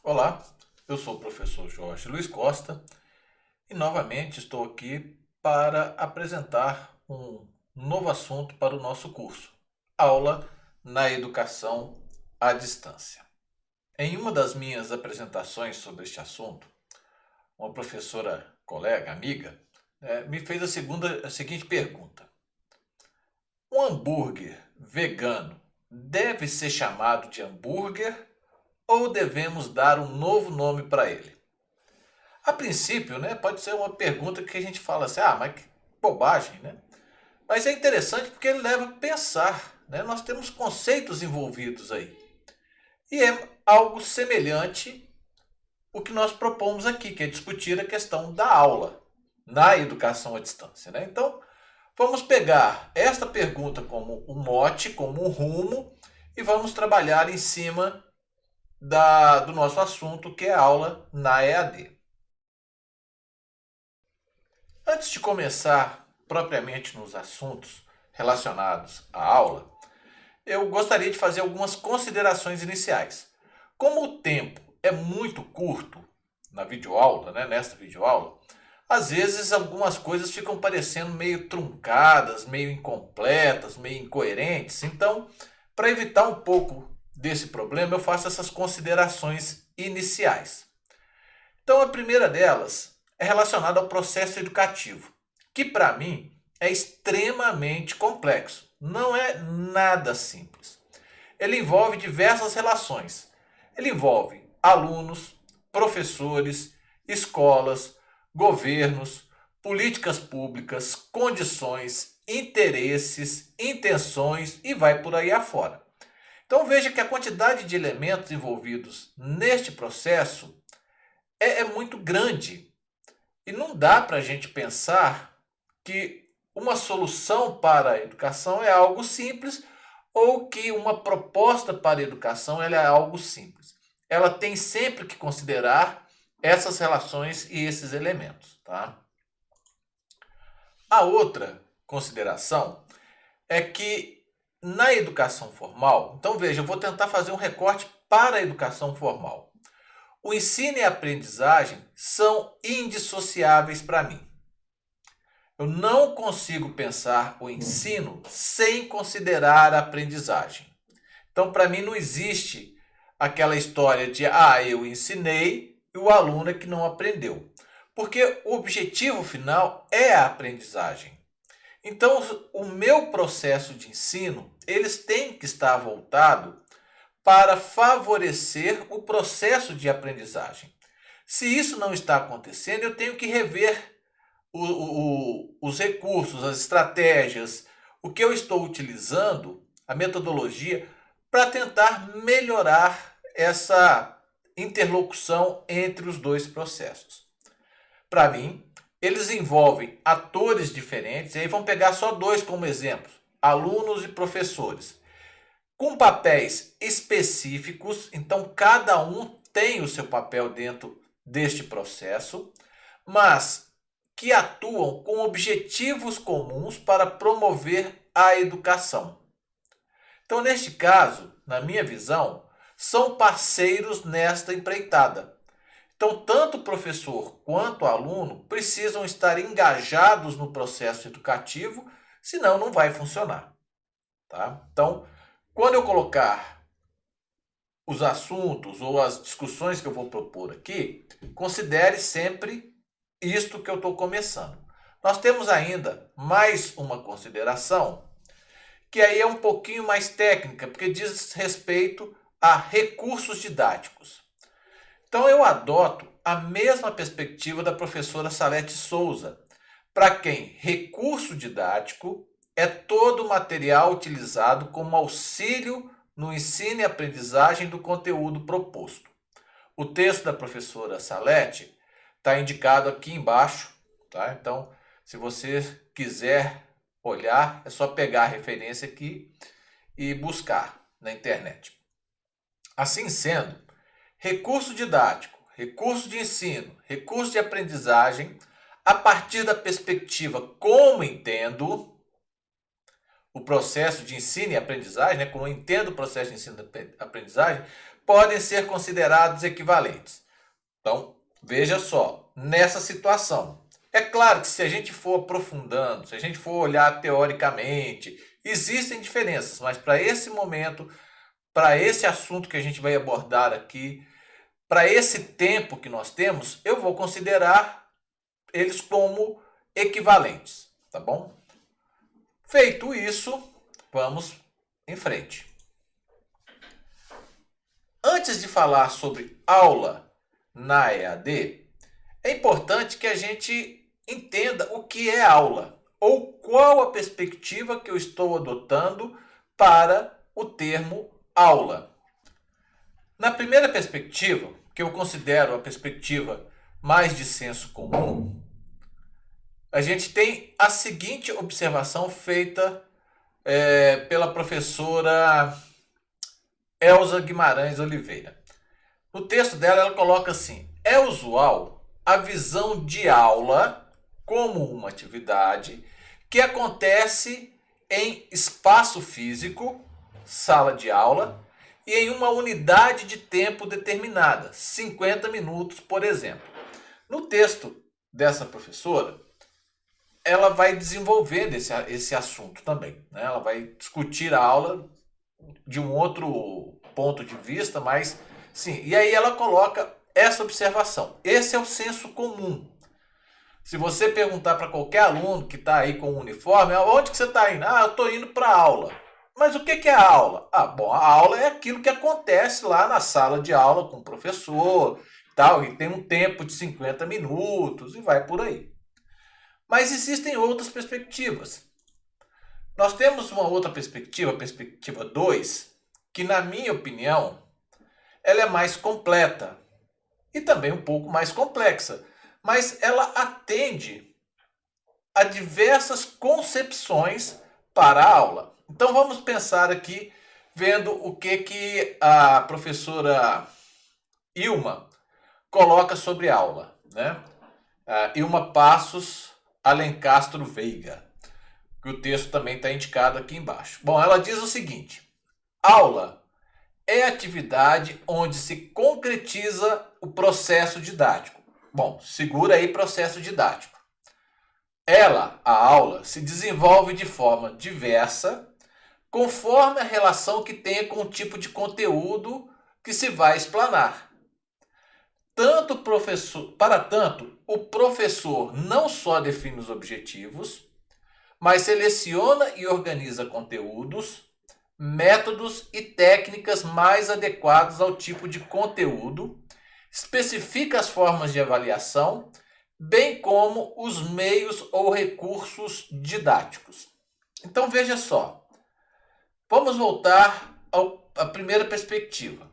Olá, eu sou o professor Jorge Luiz Costa e novamente estou aqui para apresentar um novo assunto para o nosso curso, Aula na Educação à Distância. Em uma das minhas apresentações sobre este assunto, uma professora, colega, amiga, me fez a seguinte pergunta: um hambúrguer vegano deve ser chamado de hambúrguer ou devemos dar um novo nome para ele? A princípio, né, pode ser uma pergunta que a gente fala assim, mas que bobagem, né? Mas é interessante porque ele leva a pensar, né? Nós temos conceitos envolvidos aí. E é algo semelhante o que nós propomos aqui, que é discutir a questão da aula na educação à distância, né? Então, vamos pegar esta pergunta como um mote, como um rumo, e vamos trabalhar em cima do nosso assunto, que é a aula na EAD. Antes de começar propriamente nos assuntos relacionados à aula, eu gostaria de fazer algumas considerações iniciais. Como o tempo é muito curto na videoaula, né, nesta videoaula, às vezes algumas coisas ficam parecendo meio truncadas, meio incompletas, meio incoerentes. Então, para evitar um pouco desse problema, eu faço essas considerações iniciais. Então, a primeira delas é relacionada ao processo educativo, que para mim é extremamente complexo. Não é nada simples. Ele envolve diversas relações. Ele envolve alunos, professores, escolas, governos, políticas públicas, condições, interesses, intenções e vai por aí afora. Então veja que a quantidade de elementos envolvidos neste processo é muito grande. E não dá para a gente pensar que uma solução para a educação é algo simples ou que uma proposta para a educação ela é algo simples. Ela tem sempre que considerar essas relações e esses elementos. Tá? A outra consideração é que na educação formal, então veja, eu vou tentar fazer um recorte para a educação formal. O ensino e a aprendizagem são indissociáveis para mim. Eu não consigo pensar o ensino sem considerar a aprendizagem. Então, para mim, não existe aquela história de eu ensinei e o aluno é que não aprendeu. Porque o objetivo final é a aprendizagem. Então, o meu processo de ensino, eles têm que estar voltado para favorecer o processo de aprendizagem. Se isso não está acontecendo, eu tenho que rever os recursos, as estratégias, o que eu estou utilizando, a metodologia, para tentar melhorar essa interlocução entre os dois processos. Para mim, eles envolvem atores diferentes, e aí vamos pegar só dois como exemplos: alunos e professores com papéis específicos, então cada um tem o seu papel dentro deste processo, mas que atuam com objetivos comuns para promover a educação. Então, neste caso, na minha visão, são parceiros nesta empreitada. Então, tanto o professor quanto o aluno precisam estar engajados no processo educativo, senão não vai funcionar. Tá? Então, quando eu colocar os assuntos ou as discussões que eu vou propor aqui, considere sempre isto que eu estou começando. Nós temos ainda mais uma consideração, que aí é um pouquinho mais técnica, porque diz respeito a recursos didáticos. Então eu adoto a mesma perspectiva da professora Salete Souza, para quem recurso didático é todo o material utilizado como auxílio no ensino e aprendizagem do conteúdo proposto. O texto da professora Salete está indicado aqui embaixo, tá? Então, se você quiser olhar, é só pegar a referência aqui e buscar na internet. Assim sendo, recurso didático, recurso de ensino, recurso de aprendizagem, a partir da perspectiva como entendo, o processo de ensino e aprendizagem, né, como eu entendo o processo de ensino e aprendizagem, podem ser considerados equivalentes. Então, veja só, nessa situação. É claro que se a gente for aprofundando, se a gente for olhar teoricamente, existem diferenças, mas para esse momento, para esse assunto que a gente vai abordar aqui, para esse tempo que nós temos, eu vou considerar eles como equivalentes, tá bom? Feito isso, vamos em frente. Antes de falar sobre aula na EAD, é importante que a gente entenda o que é aula ou qual a perspectiva que eu estou adotando para o termo aula. Na primeira perspectiva, que eu considero a perspectiva mais de senso comum, a gente tem a seguinte observação feita pela professora Elza Guimarães Oliveira. No texto dela, ela coloca assim: é usual a visão de aula como uma atividade que acontece em espaço físico, sala de aula, e em uma unidade de tempo determinada, 50 minutos, por exemplo. No texto dessa professora, ela vai desenvolver esse assunto também, né? Ela vai discutir a aula de um outro ponto de vista, mas sim. E aí ela coloca essa observação. Esse é o senso comum. Se você perguntar para qualquer aluno que está aí com o uniforme, onde que você está indo? Ah, eu estou indo para a aula. Mas o que é a aula? Ah, bom, a aula é aquilo que acontece lá na sala de aula com o professor, tal, e tem um tempo de 50 minutos e vai por aí. Mas existem outras perspectivas. Nós temos uma outra perspectiva, a perspectiva 2, que na minha opinião, ela é mais completa e também um pouco mais complexa, mas ela atende a diversas concepções para a aula. Então vamos pensar aqui, vendo o que a professora Ilma coloca sobre a aula, né? Ilma Passos Alencastro Veiga, que o texto também está indicado aqui embaixo. Bom, ela diz o seguinte: aula é atividade onde se concretiza o processo didático. Bom, segura aí processo didático. Ela, a aula, se desenvolve de forma diversa, conforme a relação que tenha com o tipo de conteúdo que se vai explanar. Para tanto, o professor não só define os objetivos, mas seleciona e organiza conteúdos, métodos e técnicas mais adequados ao tipo de conteúdo, especifica as formas de avaliação, bem como os meios ou recursos didáticos. Então veja só, vamos voltar à primeira perspectiva.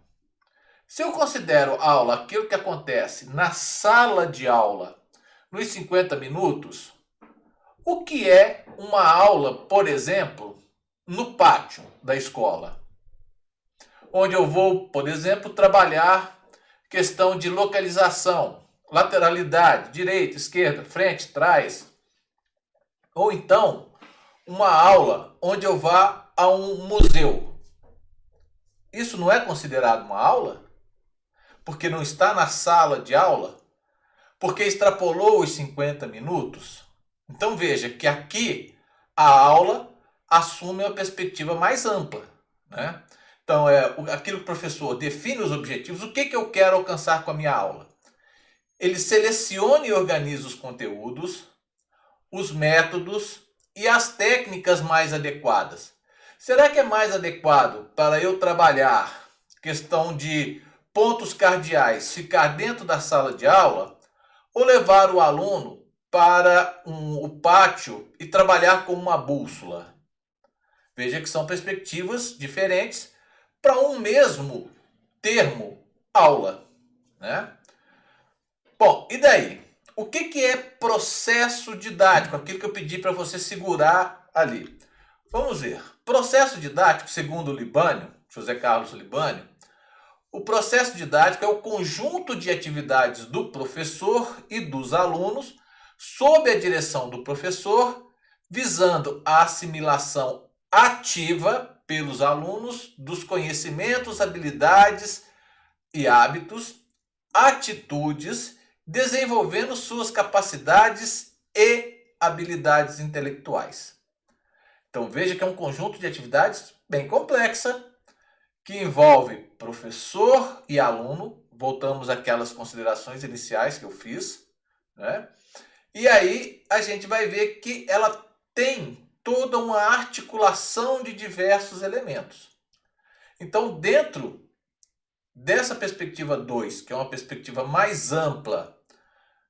Se eu considero aula aquilo que acontece na sala de aula nos 50 minutos, o que é uma aula, por exemplo, no pátio da escola? Onde eu vou, por exemplo, trabalhar questão de localização, lateralidade, direita, esquerda, frente, trás. Ou então, uma aula onde eu vá a um museu. Isso não é considerado uma aula? Porque não está na sala de aula? Porque extrapolou os 50 minutos? Então veja que aqui a aula assume uma perspectiva mais ampla, né? Então é aquilo que o professor define os objetivos, o que eu quero alcançar com a minha aula. Ele seleciona e organiza os conteúdos, os métodos e as técnicas mais adequadas. Será que é mais adequado para eu trabalhar questão de pontos cardeais, ficar dentro da sala de aula, ou levar o aluno para o pátio e trabalhar com uma bússola? Veja que são perspectivas diferentes para um mesmo termo aula, né? Bom, e daí? O que é processo didático? Aquilo que eu pedi para você segurar ali. Vamos ver. Processo didático, segundo o Libânio, José Carlos Libânio, o processo didático é o conjunto de atividades do professor e dos alunos, sob a direção do professor, visando a assimilação ativa pelos alunos dos conhecimentos, habilidades e hábitos, atitudes, desenvolvendo suas capacidades e habilidades intelectuais. Então veja que é um conjunto de atividades bem complexa, que envolve professor e aluno. Voltamos àquelas considerações iniciais que eu fiz, né? E aí a gente vai ver que ela tem toda uma articulação de diversos elementos. Então, dentro dessa perspectiva 2, que é uma perspectiva mais ampla,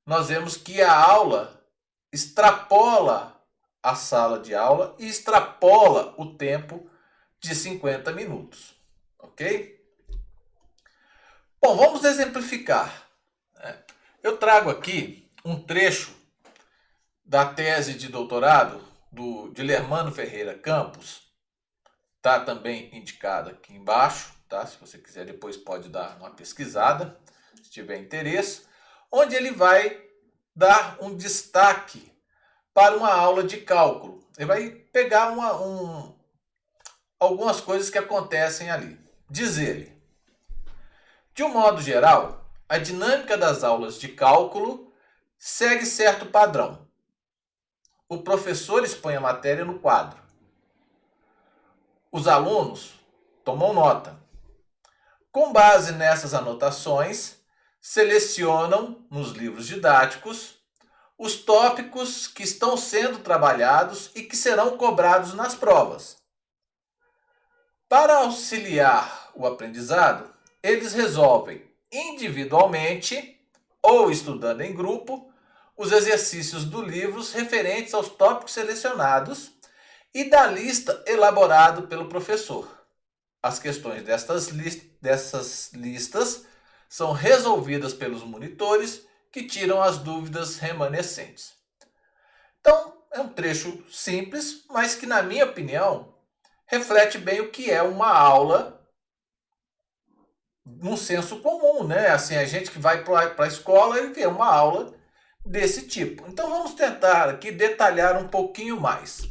nós vemos que a aula extrapola a sala de aula e extrapola o tempo de 50 minutos. Ok? Bom, vamos exemplificar. Eu trago aqui um trecho da tese de doutorado do Dilermano Ferreira Campos, está também indicado aqui embaixo, tá? Se você quiser depois pode dar uma pesquisada, se tiver interesse, onde ele vai dar um destaque para uma aula de cálculo. Ele vai pegar algumas coisas que acontecem ali. Diz ele: de um modo geral, a dinâmica das aulas de cálculo segue certo padrão. O professor expõe a matéria no quadro. Os alunos tomam nota. Com base nessas anotações, selecionam nos livros didáticos os tópicos que estão sendo trabalhados e que serão cobrados nas provas. Para auxiliar o aprendizado, eles resolvem individualmente ou estudando em grupo os exercícios do livro referentes aos tópicos selecionados e da lista elaborada pelo professor. As questões dessas listas são resolvidas pelos monitores que tiram as dúvidas remanescentes. Então, é um trecho simples, mas que, na minha opinião, reflete bem o que é uma aula num senso comum, né? Assim, a gente que vai para a escola e vê uma aula desse tipo. Então, vamos tentar aqui detalhar um pouquinho mais.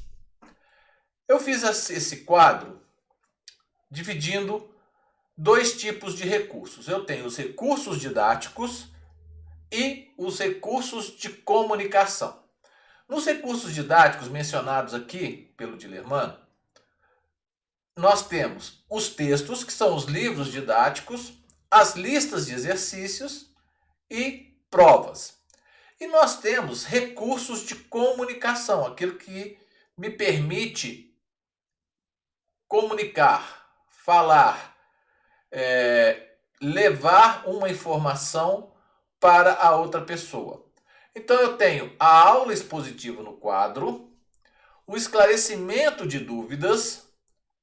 Eu fiz esse quadro dividindo dois tipos de recursos. Eu tenho os recursos didáticos e os recursos de comunicação. Nos recursos didáticos mencionados aqui pelo Dilermano, nós temos os textos, que são os livros didáticos, as listas de exercícios e provas. E nós temos recursos de comunicação, aquilo que me permite comunicar, falar, levar uma informação para a outra pessoa. Então eu tenho a aula expositiva no quadro, o esclarecimento de dúvidas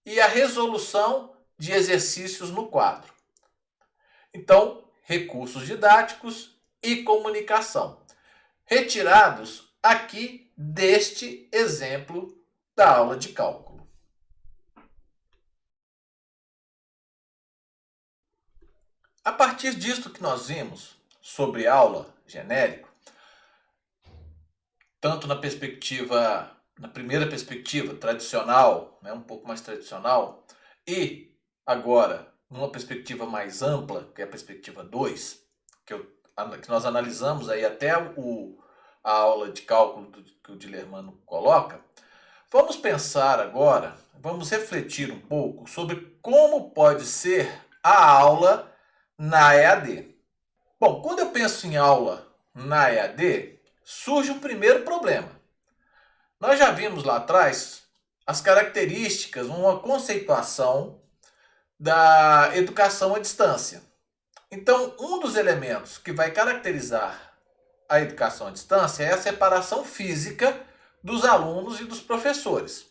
e a resolução de exercícios no quadro. Então, recursos didáticos e comunicação, retirados aqui deste exemplo da aula de cálculo. A partir disto que nós vimos sobre aula genérico, tanto na primeira perspectiva tradicional, né, um pouco mais tradicional, e agora numa perspectiva mais ampla, que é a perspectiva 2, que nós analisamos aí até a aula de cálculo que o Dilermano coloca. Vamos pensar agora, vamos refletir um pouco sobre como pode ser a aula na EAD. Bom, quando eu penso em aula na EAD, surge um primeiro problema. Nós já vimos lá atrás as características, uma conceituação da educação à distância. Então, um dos elementos que vai caracterizar a educação à distância é a separação física dos alunos e dos professores.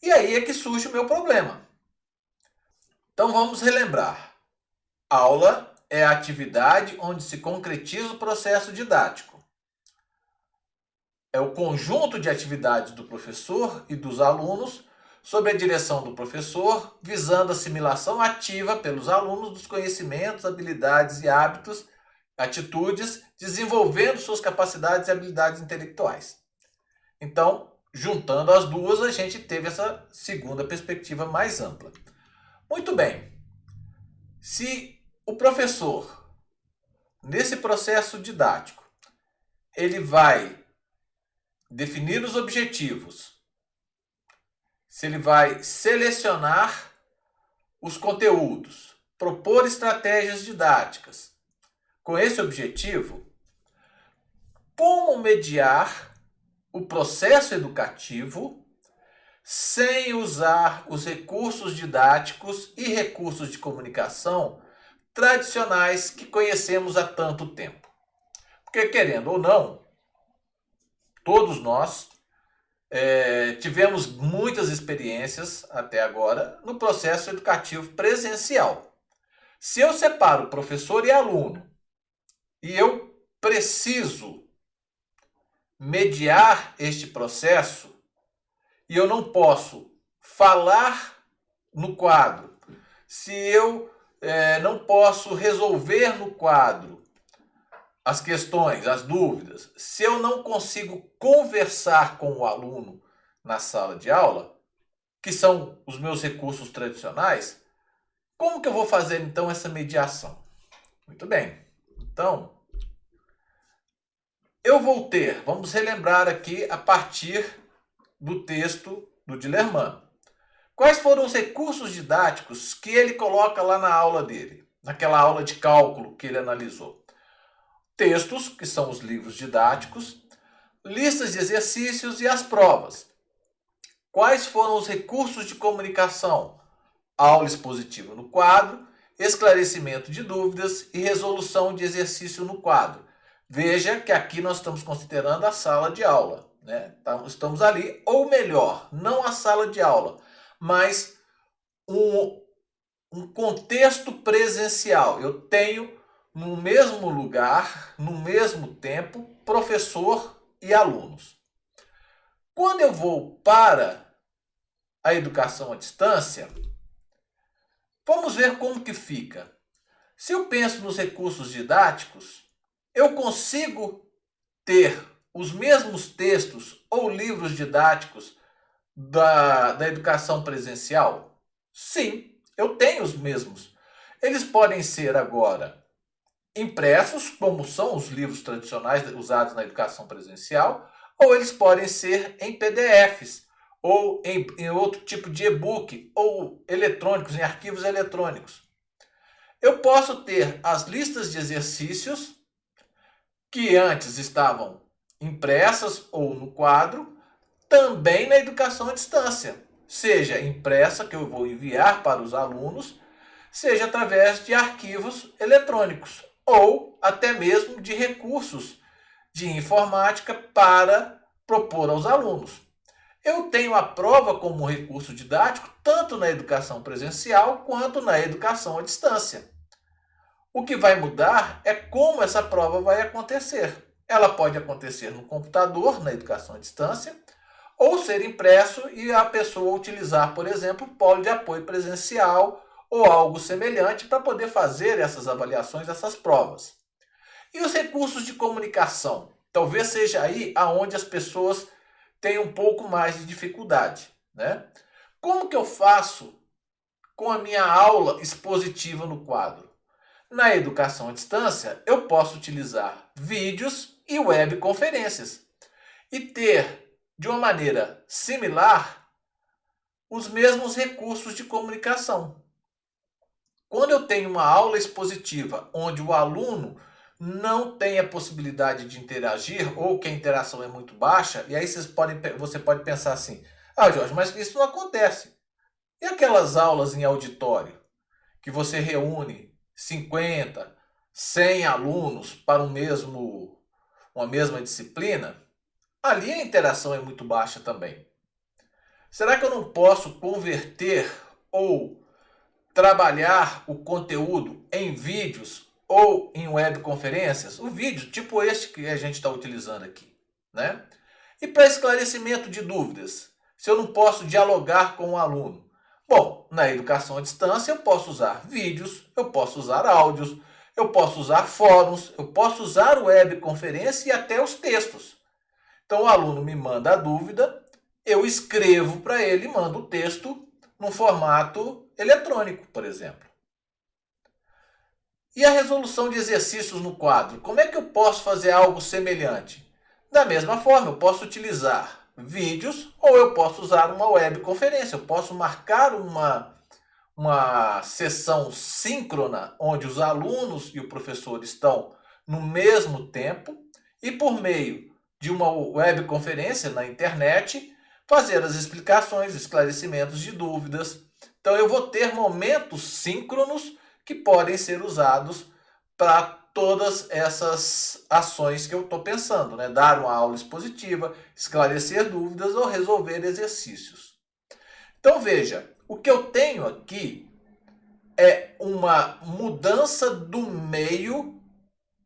E aí é que surge o meu problema. Então, vamos relembrar. Aula é a atividade onde se concretiza o processo didático. É o conjunto de atividades do professor e dos alunos sob a direção do professor, visando a assimilação ativa pelos alunos dos conhecimentos, habilidades e hábitos, atitudes, desenvolvendo suas capacidades e habilidades intelectuais. Então, juntando as duas, a gente teve essa segunda perspectiva mais ampla. Muito bem. Se o professor, nesse processo didático, ele vai definir os objetivos, se ele vai selecionar os conteúdos, propor estratégias didáticas com esse objetivo, como mediar o processo educativo sem usar os recursos didáticos e recursos de comunicação tradicionais que conhecemos há tanto tempo? Porque, querendo ou não, todos nós tivemos muitas experiências até agora no processo educativo presencial. Se eu separo professor e aluno e eu preciso mediar este processo e eu não posso falar no quadro, se eu não posso resolver no quadro as questões, as dúvidas, se eu não consigo conversar com o aluno na sala de aula, que são os meus recursos tradicionais, como que eu vou fazer então essa mediação? Muito bem. Então, eu vou ter, vamos relembrar aqui a partir do texto do Dillerman. Quais foram os recursos didáticos que ele coloca lá na aula dele, naquela aula de cálculo que ele analisou? Textos, que são os livros didáticos, listas de exercícios e as provas. Quais foram os recursos de comunicação? Aula expositiva no quadro, esclarecimento de dúvidas e resolução de exercício no quadro. Veja que aqui nós estamos considerando a sala de aula, né? Estamos ali, ou melhor, não a sala de aula, mas um contexto presencial. Eu tenho no mesmo lugar, no mesmo tempo, professor e alunos. Quando eu vou para a educação à distância, vamos ver como que fica. Se eu penso nos recursos didáticos, eu consigo ter os mesmos textos ou livros didáticos da educação presencial? Sim, eu tenho os mesmos. Eles podem ser agora impressos, como são os livros tradicionais usados na educação presencial, ou eles podem ser em PDFs, ou em outro tipo de e-book, ou eletrônicos, em arquivos eletrônicos. Eu posso ter as listas de exercícios, que antes estavam impressas ou no quadro, também na educação à distância, seja impressa, que eu vou enviar para os alunos, seja através de arquivos eletrônicos, ou até mesmo de recursos de informática para propor aos alunos. Eu tenho a prova como recurso didático tanto na educação presencial quanto na educação à distância. O que vai mudar é como essa prova vai acontecer. Ela pode acontecer no computador, na educação à distância, ou ser impresso e a pessoa utilizar, por exemplo, o polo de apoio presencial ou algo semelhante para poder fazer essas avaliações, essas provas. E os recursos de comunicação? Talvez seja aí aonde as pessoas têm um pouco mais de dificuldade, né? Como que eu faço com a minha aula expositiva no quadro? Na educação à distância, eu posso utilizar vídeos e webconferências e ter, de uma maneira similar, os mesmos recursos de comunicação. Quando eu tenho uma aula expositiva onde o aluno não tem a possibilidade de interagir ou que a interação é muito baixa, e aí você pode pensar assim, Jorge, mas isso não acontece. E aquelas aulas em auditório, que você reúne 50, 100 alunos para uma mesma disciplina? Ali a interação é muito baixa também. Será que eu não posso converter ou trabalhar o conteúdo em vídeos ou em webconferências? O vídeo, tipo este que a gente está utilizando aqui, né? E para esclarecimento de dúvidas, se eu não posso dialogar com o aluno? Bom, na educação à distância eu posso usar vídeos, eu posso usar áudios, eu posso usar fóruns, eu posso usar webconferência e até os textos. Então o aluno me manda a dúvida, eu escrevo para ele e mando o texto num formato eletrônico, por exemplo. E a resolução de exercícios no quadro? Como é que eu posso fazer algo semelhante? Da mesma forma, eu posso utilizar vídeos ou eu posso usar uma webconferência. Eu posso marcar uma sessão síncrona onde os alunos e o professor estão no mesmo tempo e por meio de uma webconferência na internet fazer as explicações, esclarecimentos de dúvidas. Então eu vou ter momentos síncronos que podem ser usados para todas essas ações que eu estou pensando, né? Dar uma aula expositiva, esclarecer dúvidas ou resolver exercícios. Então veja, o que eu tenho aqui é uma mudança do meio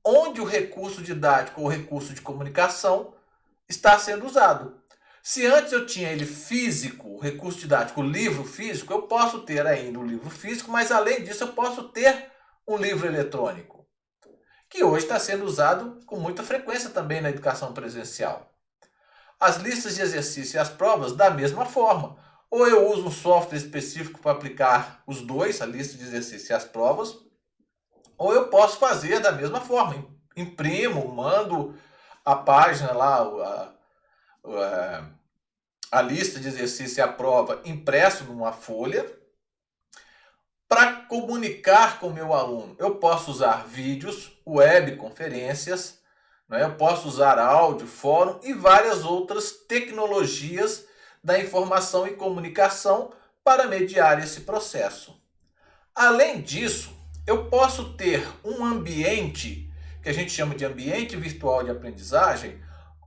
onde o recurso didático ou recurso de comunicação está sendo usado. Se antes eu tinha ele físico, o recurso didático, o livro físico, eu posso ter ainda o livro físico, mas além disso eu posso ter um livro eletrônico, que hoje está sendo usado com muita frequência também na educação presencial. As listas de exercício e as provas, da mesma forma. Ou eu uso um software específico para aplicar os dois, a lista de exercício e as provas, ou eu posso fazer da mesma forma. Imprimo, mando a página lá, a lista de exercício e a prova impresso numa folha. Para comunicar com o meu aluno, eu posso usar vídeos, webconferências, né? Eu posso usar áudio, fórum e várias outras tecnologias da informação e comunicação para mediar esse processo. Além disso, eu posso ter um ambiente, que a gente chama de ambiente virtual de aprendizagem,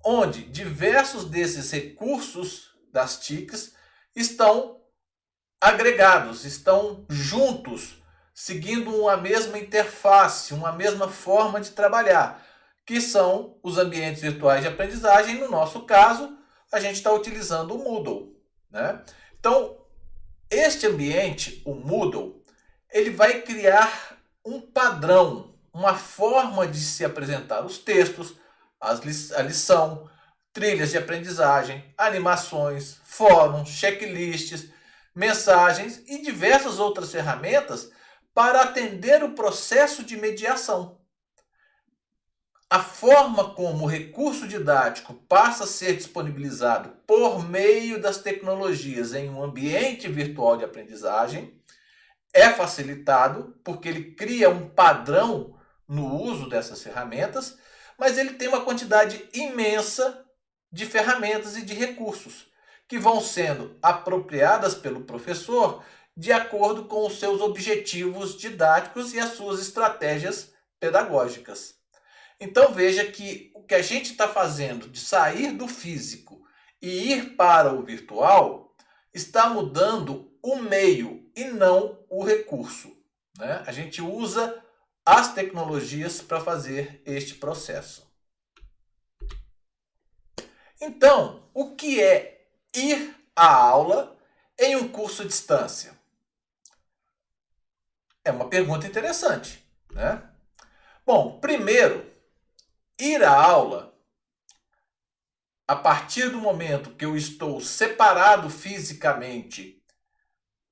onde diversos desses recursos das TICs estão agregados, estão juntos, seguindo uma mesma interface, uma mesma forma de trabalhar, que são os ambientes virtuais de aprendizagem. No nosso caso, a gente está utilizando o Moodle, né? Então, este ambiente, o Moodle, ele vai criar um padrão, uma forma de se apresentar os textos, a lição, trilhas de aprendizagem, animações, fóruns, checklists, mensagens e diversas outras ferramentas para atender o processo de mediação. A forma como o recurso didático passa a ser disponibilizado por meio das tecnologias em um ambiente virtual de aprendizagem é facilitado porque ele cria um padrão no uso dessas ferramentas, mas ele tem uma quantidade imensa de ferramentas e de recursos que vão sendo apropriadas pelo professor de acordo com os seus objetivos didáticos e as suas estratégias pedagógicas. Então veja que o que a gente está fazendo de sair do físico e ir para o virtual está mudando o meio e não o recurso, né? A gente usa as tecnologias para fazer este processo. Então, o que é ir à aula em um curso à distância? É uma pergunta interessante, né? Bom, primeiro, ir à aula, a partir do momento que eu estou separado fisicamente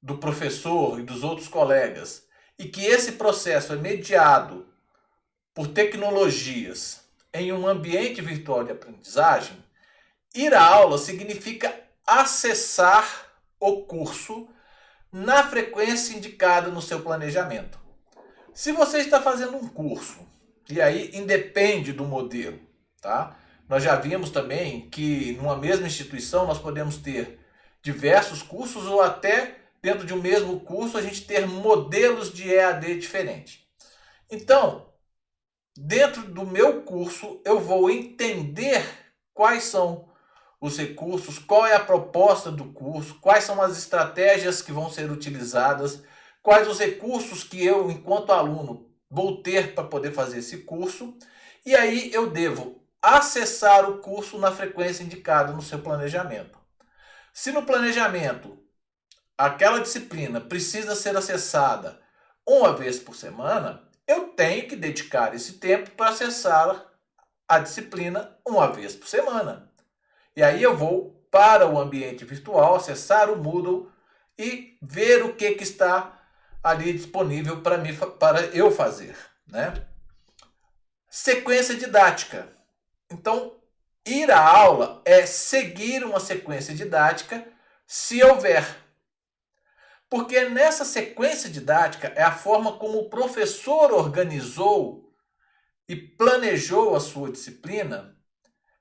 do professor e dos outros colegas, e que esse processo é mediado por tecnologias em um ambiente virtual de aprendizagem, ir à aula significa acessar o curso na frequência indicada no seu planejamento. Se você está fazendo um curso, e aí independe do modelo, tá? Nós já vimos também que numa mesma instituição nós podemos ter diversos cursos ou até dentro de um mesmo curso a gente ter modelos de EAD diferentes. Então, dentro do meu curso eu vou entender quais são os recursos, qual é a proposta do curso, quais são as estratégias que vão ser utilizadas, quais os recursos que eu, enquanto aluno, vou ter para poder fazer esse curso, e aí eu devo acessar o curso na frequência indicada no seu planejamento. Se no planejamento aquela disciplina precisa ser acessada uma vez por semana, eu tenho que dedicar esse tempo para acessar a disciplina uma vez por semana. E aí eu vou para o ambiente virtual, acessar o Moodle e ver o que está ali disponível para eu fazer, né? Sequência didática. Então, ir à aula é seguir uma sequência didática, se houver. Porque nessa sequência didática é a forma como o professor organizou e planejou a sua disciplina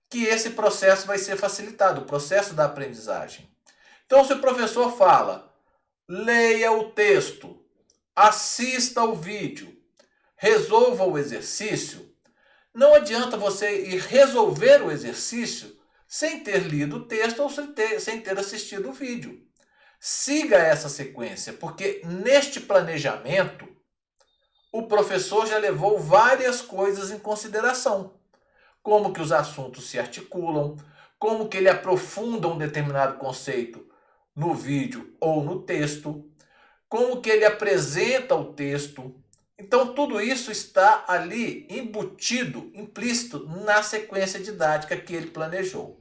que esse processo vai ser facilitado, o processo da aprendizagem. Então, se o professor fala, leia o texto, assista ao vídeo, resolva o exercício, não adianta você ir resolver o exercício sem ter lido o texto ou sem ter assistido o vídeo. Siga essa sequência, porque neste planejamento o professor já levou várias coisas em consideração. Como que os assuntos se articulam, como que ele aprofunda um determinado conceito no vídeo ou no texto, como que ele apresenta o texto. Então, tudo isso está ali embutido, implícito na sequência didática que ele planejou.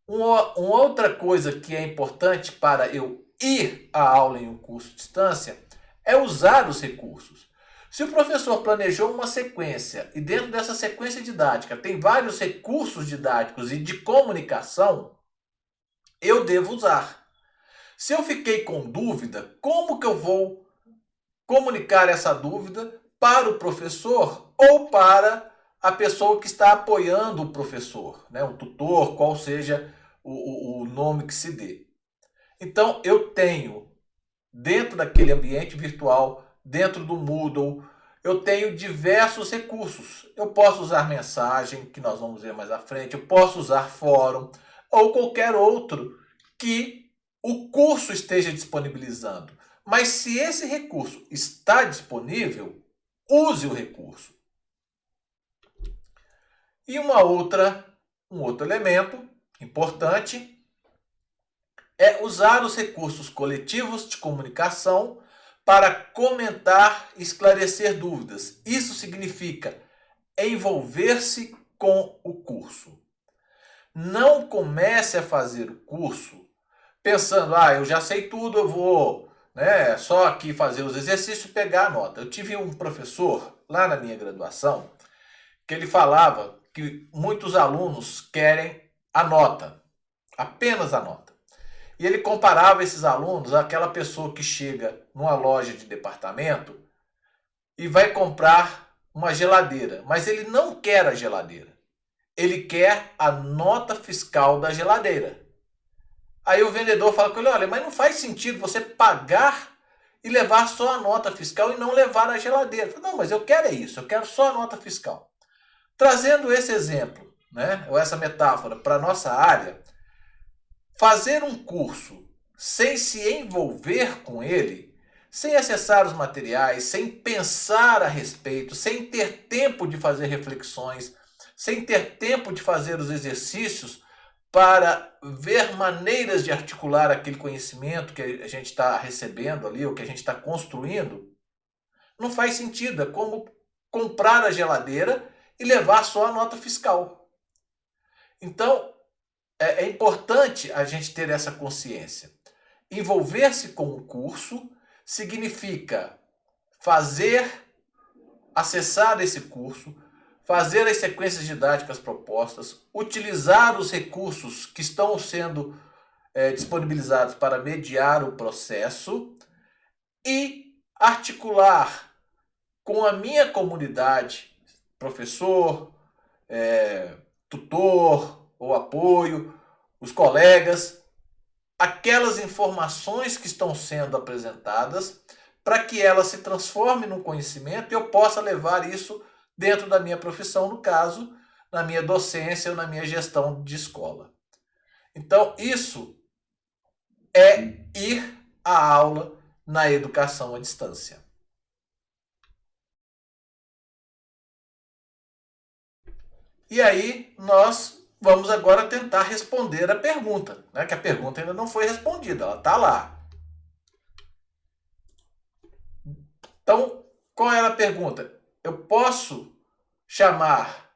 Uma outra coisa que é importante para eu ir à aula em um curso de distância é usar os recursos. Se o professor planejou uma sequência e dentro dessa sequência didática tem vários recursos didáticos e de comunicação, eu devo usar. Se eu fiquei com dúvida, como que eu vou comunicar essa dúvida para o professor ou para a pessoa que está apoiando o professor, né? Um tutor, qual seja o nome que se dê. Então, eu tenho, dentro daquele ambiente virtual, dentro do Moodle, eu tenho diversos recursos. Eu posso usar mensagem, que nós vamos ver mais à frente, eu posso usar fórum, ou qualquer outro que o curso esteja disponibilizando. Mas se esse recurso está disponível, use o recurso. E um outro elemento importante é usar os recursos coletivos de comunicação para comentar e esclarecer dúvidas. Isso significa envolver-se com o curso. Não comece a fazer o curso pensando, eu já sei tudo, eu vou, né, só aqui fazer os exercícios e pegar a nota. Eu tive um professor lá na minha graduação que ele falava que muitos alunos querem a nota, apenas a nota. E ele comparava esses alunos àquela pessoa que chega numa loja de departamento e vai comprar uma geladeira, mas ele não quer a geladeira. Ele quer a nota fiscal da geladeira. Aí o vendedor fala com ele, olha, mas não faz sentido você pagar e levar só a nota fiscal e não levar a geladeira. Falo, não, mas eu quero isso, eu quero só a nota fiscal. Trazendo esse exemplo, né, ou essa metáfora para a nossa área, fazer um curso sem se envolver com ele, sem acessar os materiais, sem pensar a respeito, sem ter tempo de fazer reflexões, sem ter tempo de fazer os exercícios para ver maneiras de articular aquele conhecimento que a gente está recebendo ali, ou que a gente está construindo, não faz sentido. É como comprar a geladeira e levar só a nota fiscal. Então, é importante a gente ter essa consciência. Envolver-se com o curso significa acessar esse curso, fazer as sequências didáticas propostas, utilizar os recursos que estão sendo disponibilizados para mediar o processo e articular com a minha comunidade, professor, tutor ou apoio, os colegas, aquelas informações que estão sendo apresentadas para que elas se transformem num conhecimento e eu possa levar isso dentro da minha profissão, no caso, na minha docência ou na minha gestão de escola. Então, isso é ir à aula na educação à distância. E aí, nós vamos agora tentar responder a pergunta, né? Que a pergunta ainda não foi respondida, ela está lá. Então, qual era a pergunta? Eu posso chamar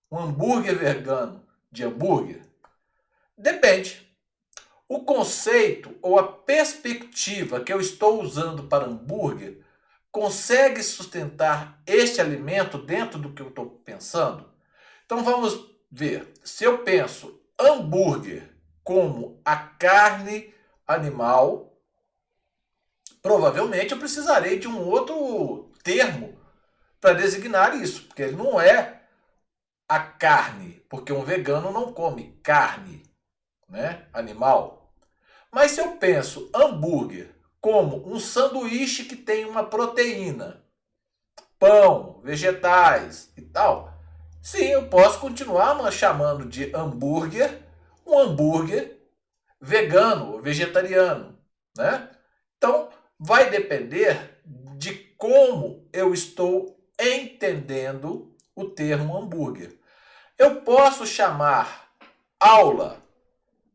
um hambúrguer vegano de hambúrguer? Depende. O conceito ou a perspectiva que eu estou usando para hambúrguer consegue sustentar este alimento dentro do que eu estou pensando? Então vamos ver. Se eu penso hambúrguer como a carne animal, provavelmente eu precisarei de um outro termo para designar isso, porque ele não é a carne, porque um vegano não come carne, né, animal. Mas se eu penso hambúrguer como um sanduíche que tem uma proteína, pão, vegetais e tal, sim, eu posso continuar chamando de hambúrguer um hambúrguer vegano ou vegetariano, né? Então, vai depender de como eu estou entendendo o termo hambúrguer. Eu posso chamar aula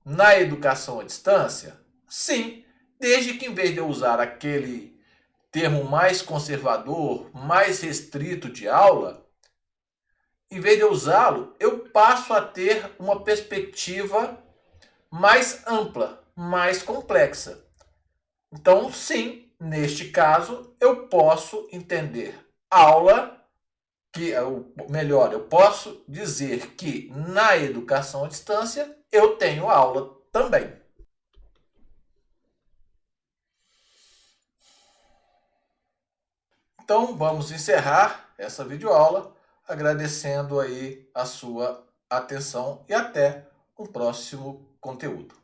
na educação à distância? Sim, desde que em vez de eu usar aquele termo mais conservador, mais restrito de aula, em vez de eu usá-lo, eu passo a ter uma perspectiva mais ampla, mais complexa. Então, sim, neste caso, eu posso entender aula, melhor, eu posso dizer que na educação à distância eu tenho aula também. Então, vamos encerrar essa videoaula agradecendo aí a sua atenção e até um próximo conteúdo.